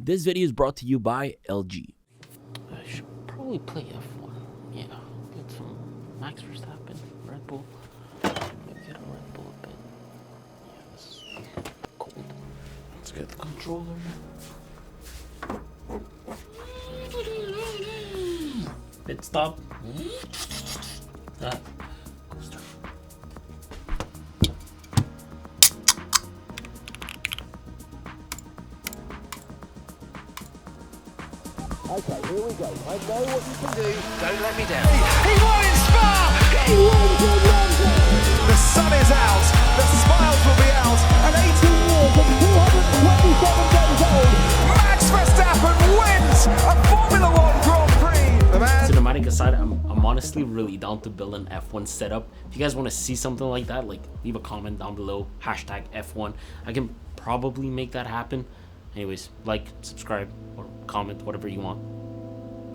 This video is brought to you by LG. I should probably play F1. Yeah, get some Max Verstappen, Red Bull. Maybe get a Red Bull a bit. Yeah, this is cold. Let's get the controller. Pit stop. Coaster. Okay, here we go. I know what you can do. Don't let me down. He won in Spa! The sun is out. The smiles will be out. An 18 years and 227 days old. Max Verstappen wins a Formula One Grand Prix. The man. Cinematic aside, I'm honestly really down to build an F1 setup. If you guys want to see something like that, like leave a comment down below. Hashtag F1. I can probably make that happen. Anyways, like, subscribe, or comment, whatever you want.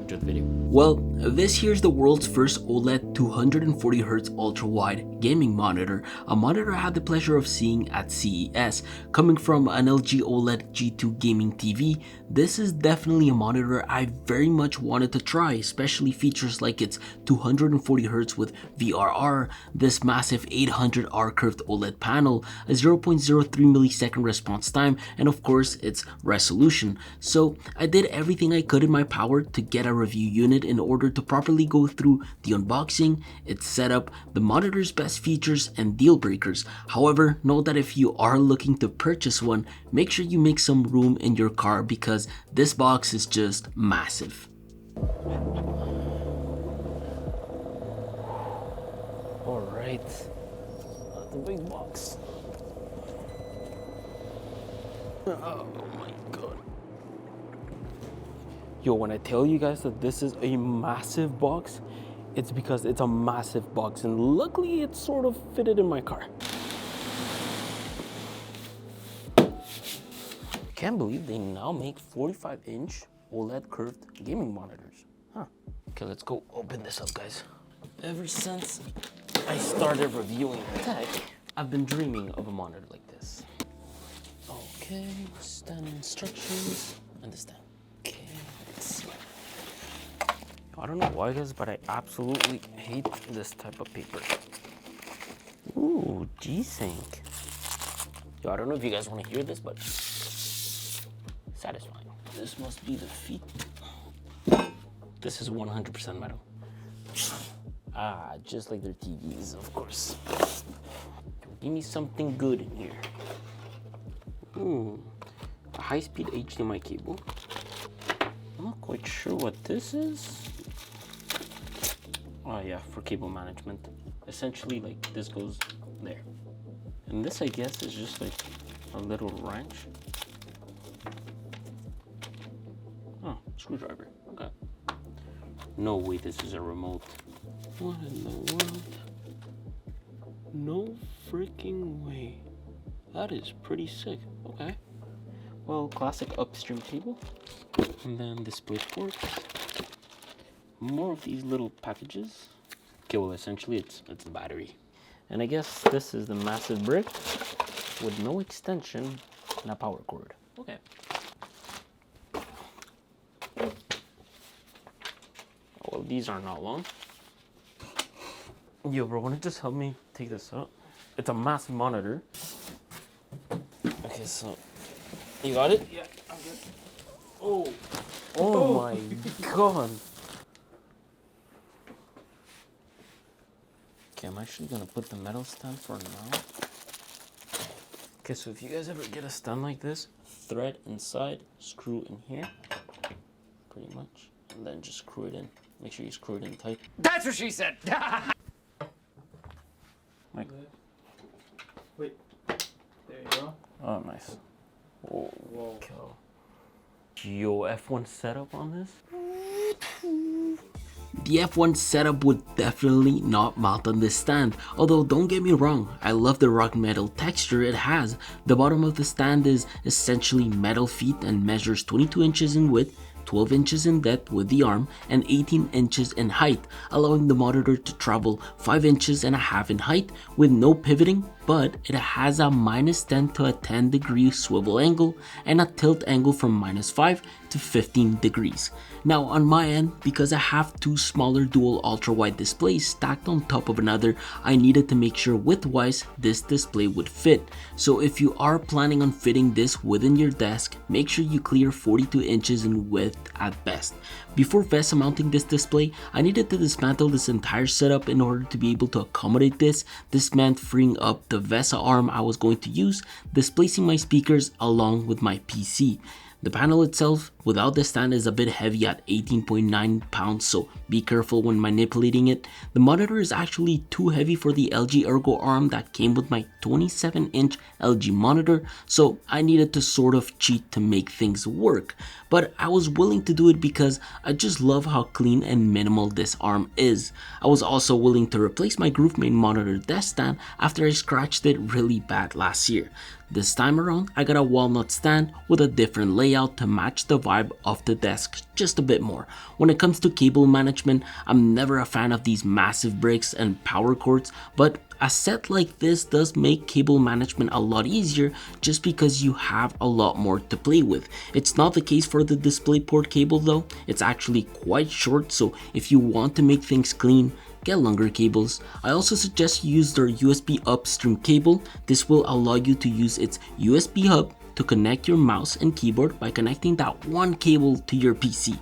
Enjoy the video. Well, this here's the world's first OLED 240Hz ultra-wide gaming monitor, a monitor I had the pleasure of seeing at CES. Coming from an LG OLED G2 gaming TV, this is definitely a monitor I very much wanted to try, especially features like its 240Hz with VRR, this massive 800R curved OLED panel, a 0.03 millisecond response time, and of course its resolution. So I did everything I could in my power to get a review unit in order to properly go through the unboxing, its setup, the monitor's best features and deal breakers. However, know that if you are looking to purchase one, make sure you make some room in your car because this box is just massive. Alright, that's a big box. Oh my god. Yo, when I tell you guys that this is a massive box, it's because it's a massive box, and luckily it's sort of fitted in my car. Can't believe they now make 45-inch OLED curved gaming monitors. Huh. Okay, let's go open this up, guys. Ever since I started reviewing tech, I've been dreaming of a monitor like this. Okay, standard instructions, understand. Okay, let's see. I don't know why, guys, but I absolutely hate this type of paper. Ooh, Gsync. Yo, I don't know if you guys want to hear this, but satisfying. This must be the feet. This is 100% metal. Ah, just like their TVs, of course. Give me something good in here. A high-speed HDMI cable. I'm not quite sure what this is. Oh yeah, for cable management. Essentially, like, this goes there. And this, I guess, is just like a little wrench. Oh, screwdriver. Okay. No way this is a remote. What in the world? No freaking way. That is pretty sick. Okay. Well, classic upstream cable. And then display ports. More of these little packages. Okay, well, essentially it's a battery. And I guess this is the massive brick with no extension and a power cord. Okay. Well, these are not long. Yo, bro, wanna just help me take this out? It's a massive monitor. Okay, so you got it? Yeah, I'm good. Oh my god. Okay, I'm actually gonna put the metal stand for now. Okay, so if you guys ever get a stand like this, thread inside, screw in here, pretty much, and then just screw it in. Make sure you screw it in tight. That's what she said. Like, Wait, there you go. oh, nice. Oh, Whoa. cool. Yo, F1 setup on this? The F1 setup would definitely not mount on this stand, although don't get me wrong, I love the rock metal texture it has. The bottom of the stand is essentially metal feet and measures 22 inches in width, 12 inches in depth with the arm, and 18 inches in height, allowing the monitor to travel 5.5 inches in height with no pivoting but it has a -10 to a 10 degree swivel angle and a tilt angle from -5 to 15 degrees. Now on my end, because I have two smaller dual ultra wide displays stacked on top of another, I needed to make sure width-wise this display would fit. So if you are planning on fitting this within your desk, make sure you clear 42 inches in width at best. Before Vesa mounting this display, I needed to dismantle this entire setup in order to be able to accommodate this. This meant freeing up the Vesa arm I was going to use, displacing my speakers along with my PC. The panel itself without the stand is a bit heavy at 18.9 pounds, so be careful when manipulating it. The monitor is actually too heavy for the LG Ergo arm that came with my 27-inch LG monitor, so I needed to sort of cheat to make things work. But I was willing to do it because I just love how clean and minimal this arm is. I was also willing to replace my GrooveMate monitor desk stand after I scratched it really bad last year. This time around, I got a walnut stand with a different layout to match the vibe of the desk just a bit more. When it comes to cable management, I'm never a fan of these massive bricks and power cords, but a set like this does make cable management a lot easier just because you have a lot more to play with. It's not the case for the DisplayPort cable though. It's actually quite short, so if you want to make things clean, get longer cables. I also suggest you use their USB upstream cable. This will allow you to use its USB hub to connect your mouse and keyboard by connecting that one cable to your PC.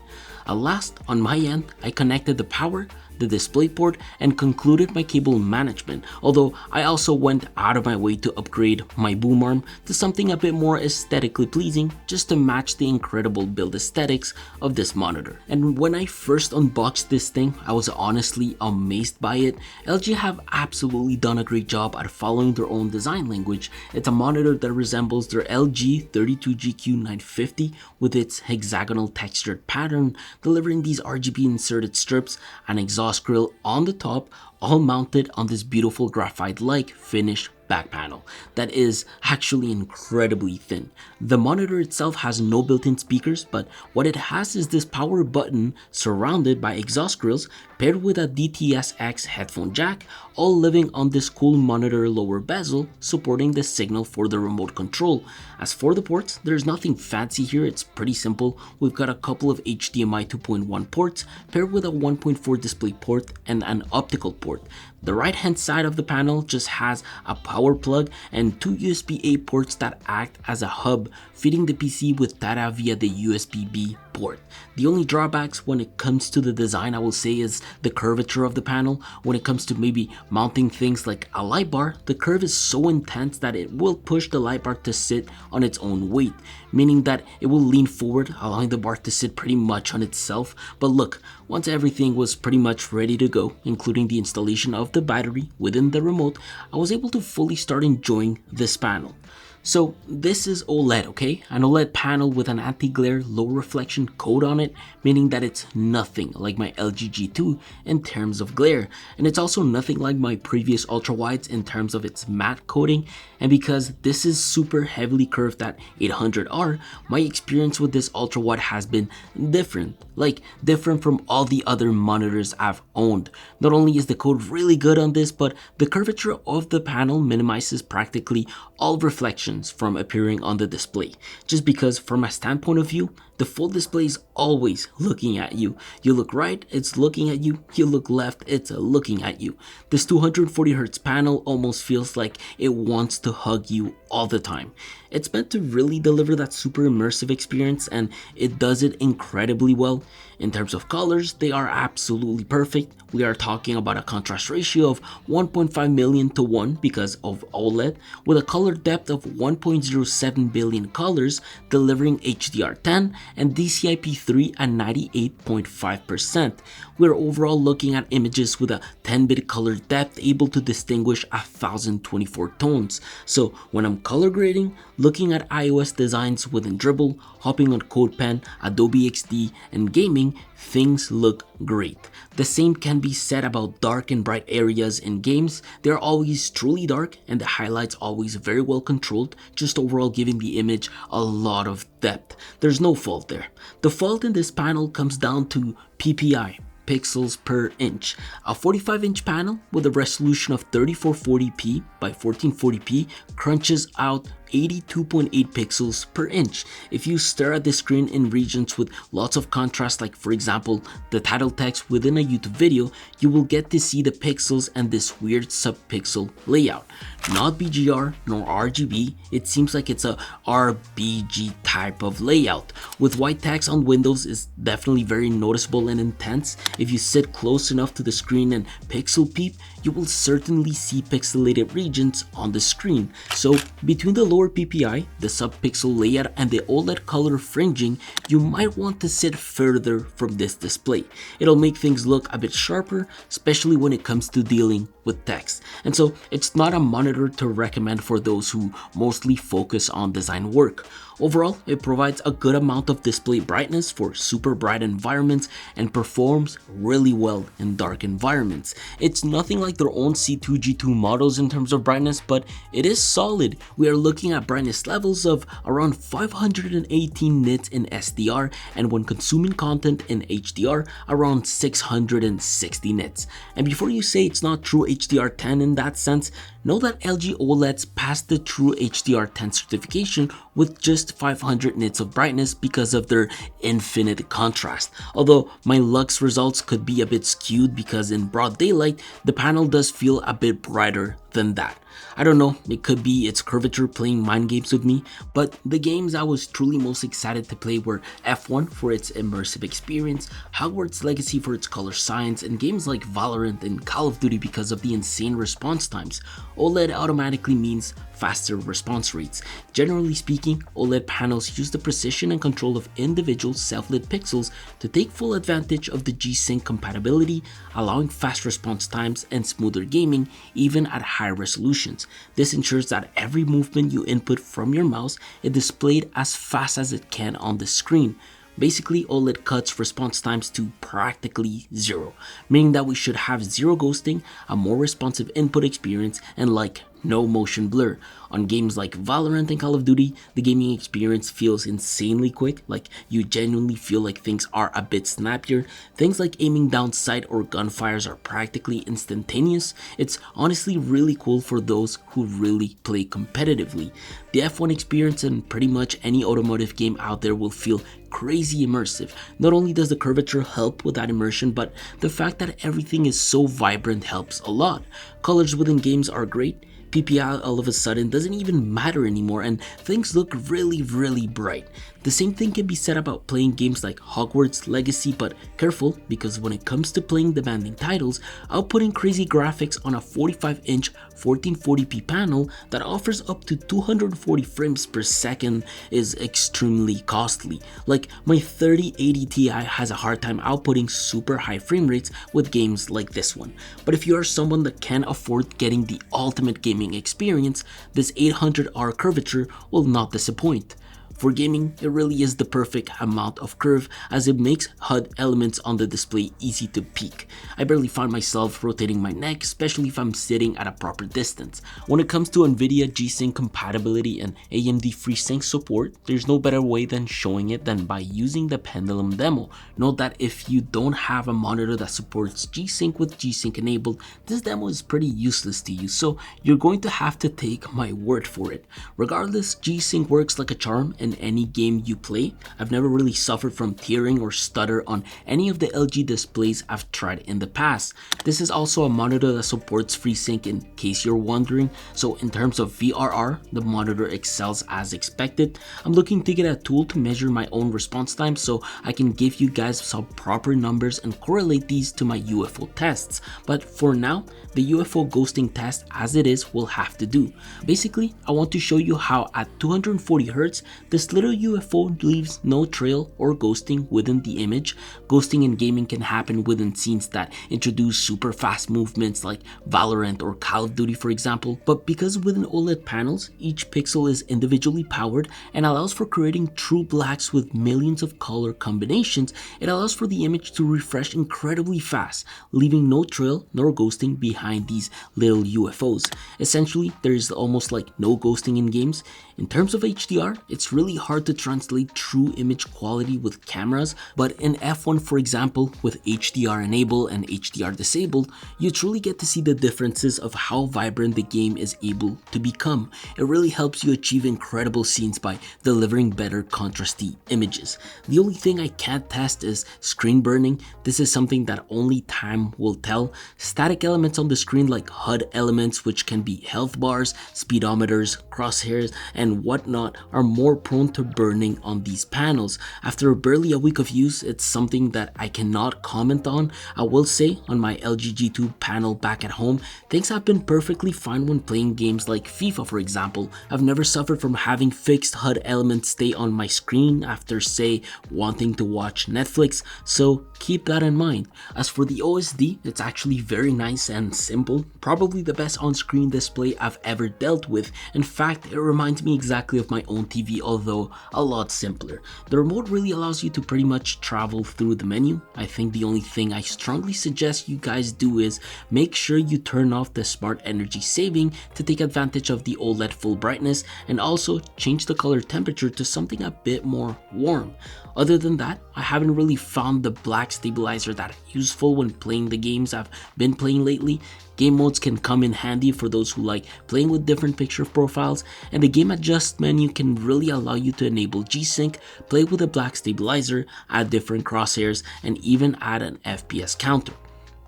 Last, on my end, I connected the power, the DisplayPort, and concluded my cable management, although I also went out of my way to upgrade my boom arm to something a bit more aesthetically pleasing just to match the incredible build aesthetics of this monitor. And when I first unboxed this thing, I was honestly amazed by it. LG have absolutely done a great job at following their own design language. It's a monitor that resembles their LG 32GQ950 with its hexagonal textured pattern, delivering these RGB inserted strips and exhaust grill on the top, all mounted on this beautiful graphite-like finish back panel that is actually incredibly thin. The monitor itself has no built-in speakers, but what it has is this power button surrounded by exhaust grills paired with a DTS-X headphone jack, all living on this cool monitor lower bezel supporting the signal for the remote control. As for the ports, there's nothing fancy here, it's pretty simple. We've got a couple of HDMI 2.1 ports paired with a 1.4 display port and an optical port. The right hand side of the panel just has a power plug and two USB-A ports that act as a hub, feeding the PC with data via the USB-B port. The only drawbacks when it comes to the design, I will say, is the curvature of the panel. When it comes to maybe mounting things like a light bar, the curve is so intense that it will push the light bar to sit on its own weight, meaning that it will lean forward, allowing the bar to sit pretty much on itself. But look, once everything was pretty much ready to go, including the installation of the battery within the remote, I was able to fully start enjoying this panel. So this is OLED, okay? An OLED panel with an anti-glare low reflection coat on it, meaning that it's nothing like my LG G2 in terms of glare. And it's also nothing like my previous ultra-wides in terms of its matte coating. And because this is super heavily curved at 800R, my experience with this ultra-wide has been different. Like, different from all the other monitors I've owned. Not only is the coat really good on this, but the curvature of the panel minimizes practically all reflections from appearing on the display, just because from a standpoint of view, the full display is always looking at you. You look right, it's looking at you. You look left, it's looking at you. This 240Hz panel almost feels like it wants to hug you all the time. It's meant to really deliver that super immersive experience, and it does it incredibly well. In terms of colors, they are absolutely perfect. We are talking about a contrast ratio of 1.5 million to 1 because of OLED, with a color depth of 1.07 billion colors, delivering HDR10 and DCI-P3 at 98.5%. We're overall looking at images with a 10-bit color depth able to distinguish 1024 tones. So when I'm color grading, looking at iOS designs within Dribbble, hopping on CodePen, Adobe XD, and gaming, things look great. The same can be said about dark and bright areas in games. They're always truly dark and the highlights always very well controlled, just overall giving the image a lot of depth. There's no fault there. The fault in this panel comes down to PPI. pixels per inch. A 45-inch panel with a resolution of 3440p by 1440p crunches out 82.8 pixels per inch. If you stare at the screen in regions with lots of contrast, like for example the title text within a YouTube video, you will get to see the pixels and this weird sub-pixel layout. Not BGR nor RGB, it seems like it's a RBG type of layout. With white text on windows is definitely very noticeable and intense. If you sit close enough to the screen and pixel peep, you will certainly see pixelated regions on the screen. So between the lower PPI, the sub-pixel layout, and the OLED color fringing, you might want to sit further from this display. It'll make things look a bit sharper, especially when it comes to dealing with text. And so it's not a monitor to recommend for those who mostly focus on design work. Overall, it provides a good amount of display brightness for super bright environments and performs really well in dark environments. It's nothing like their own C2 G2 models in terms of brightness, but it is solid. We are looking at brightness levels of around 518 nits in SDR, and when consuming content in HDR, around 660 nits. And before you say it's not true HDR10 in that sense, know that LG OLEDs passed the true HDR10 certification with just 500 nits of brightness because of their infinite contrast. Although my Lux results could be a bit skewed because in broad daylight, the panel does feel a bit brighter than that. I don't know, it could be its curvature playing mind games with me, but the games I was truly most excited to play were F1 for its immersive experience, Hogwarts Legacy for its color science, and games like Valorant and Call of Duty because of the insane response times. OLED automatically means faster response rates. Generally speaking, OLED panels use the precision and control of individual self-lit pixels to take full advantage of the Gsync compatibility, allowing fast response times and smoother gaming even at high resolutions. This ensures that every movement you input from your mouse is displayed as fast as it can on the screen. Basically, OLED cuts response times to practically zero, meaning that we should have zero ghosting, a more responsive input experience, and like no motion blur. On games like Valorant and Call of Duty, the gaming experience feels insanely quick, like you genuinely feel like things are a bit snappier. Things like aiming down sight or gunfires are practically instantaneous. It's honestly really cool for those who really play competitively. The F1 experience in pretty much any automotive game out there will feel crazy immersive. Not only does the curvature help with that immersion, but the fact that everything is so vibrant helps a lot. Colors within games are great. PPI all of a sudden doesn't even matter anymore and things look really bright. The same thing can be said about playing games like Hogwarts Legacy, but careful, because when it comes to playing demanding titles, outputting crazy graphics on a 45-inch 1440p panel that offers up to 240 frames per second is extremely costly. Like my 3080 Ti has a hard time outputting super high frame rates with games like this one. But if you are someone that can afford getting the ultimate gaming experience, this 800R curvature will not disappoint. For gaming, it really is the perfect amount of curve as it makes HUD elements on the display easy to peek. I barely find myself rotating my neck, especially if I'm sitting at a proper distance. When it comes to NVIDIA Gsync compatibility and AMD Freesync support, there's no better way than showing it than by using the Pendulum demo. Note that if you don't have a monitor that supports Gsync with Gsync enabled, this demo is pretty useless to you, so you're going to have to take my word for it. Regardless, Gsync works like a charm in any game you play. I've never really suffered from tearing or stutter on any of the LG displays I've tried in the past. This is also a monitor that supports FreeSync in case you're wondering, so in terms of VRR, the monitor excels as expected. I'm looking to get a tool to measure my own response time so I can give you guys some proper numbers and correlate these to my UFO tests, but for now, the UFO ghosting test as it is will have to do. Basically, I want to show you how at 240Hz, this little UFO leaves no trail or ghosting within the image. Ghosting in gaming can happen within scenes that introduce super fast movements like Valorant or Call of Duty for example, but because within OLED panels, each pixel is individually powered and allows for creating true blacks with millions of color combinations, it allows for the image to refresh incredibly fast, leaving no trail nor ghosting behind these little UFOs. Essentially, there is almost like no ghosting in games. In terms of HDR, it's really hard to translate true image quality with cameras, but in F1 for example, with HDR enabled and HDR disabled, you truly get to see the differences of how vibrant the game is able to become. It really helps you achieve incredible scenes by delivering better contrasty images. The only thing I can't test is screen burning. This is something that only time will tell. Static elements on the screen like HUD elements, which can be health bars, speedometers, crosshairs, and whatnot, are more prone to burning on these panels. After barely a week of use, it's something that I cannot comment on. I will say on my LG G2 panel back at home, things have been perfectly fine when playing games like FIFA for example. I've never suffered from having fixed HUD elements stay on my screen after say wanting to watch Netflix, so keep that in mind. As for the OSD, it's actually very nice and simple, probably the best on-screen display I've ever dealt with. In fact, it reminds me exactly of my own TV, although a lot simpler. The remote really allows you to pretty much travel through the menu. I think the only thing I strongly suggest you guys do is make sure you turn off the smart energy saving to take advantage of the OLED full brightness, and also change the color temperature to something a bit more warm. Other than that, I haven't really found the black stabilizer that useful when playing the games I've been playing lately. Game modes can come in handy for those who like playing with different picture profiles, and the game adjust menu can really allow you to enable Gsync, play with a black stabilizer, add different crosshairs, and even add an FPS counter.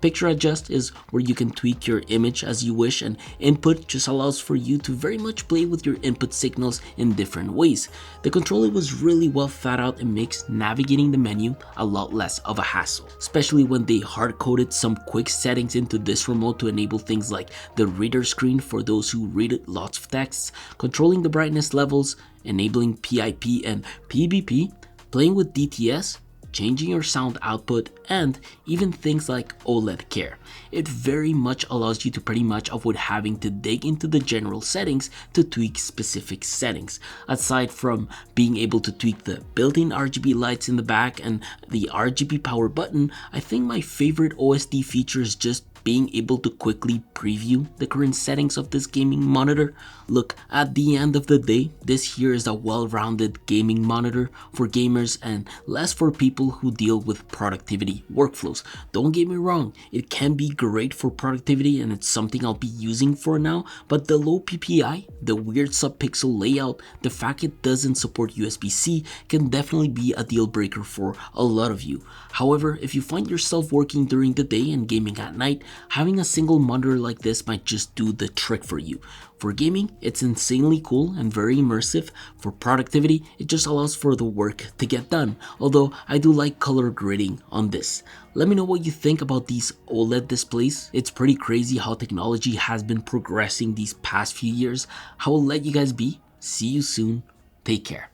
Picture adjust is where you can tweak your image as you wish, and input just allows for you to very much play with your input signals in different ways. The controller was really well thought out and makes navigating the menu a lot less of a hassle, especially when they hard-coded some quick settings into this remote to enable things like the reader screen for those who read lots of texts, controlling the brightness levels, enabling PIP and PBP, playing with DTS, changing your sound output, and even things like OLED care. It very much allows you to pretty much avoid having to dig into the general settings to tweak specific settings. Aside from being able to tweak the built-in RGB lights in the back and the RGB power button, I think my favorite OSD feature is just being able to quickly preview the current settings of this gaming monitor. Look, at the end of the day, this here is a well-rounded gaming monitor for gamers and less for people who deal with productivity workflows. Don't get me wrong, it can be great for productivity and it's something I'll be using for now, but the low PPI, the weird sub-pixel layout, the fact it doesn't support USB-C can definitely be a deal breaker for a lot of you. However, if you find yourself working during the day and gaming at night, having a single monitor like this might just do the trick for you. For gaming, it's insanely cool and very immersive. For productivity, it just allows for the work to get done, although I do like color grading on this. Let me know what you think about these OLED displays. It's pretty crazy how technology has been progressing these past few years. I will let you guys be. See you soon. Take care.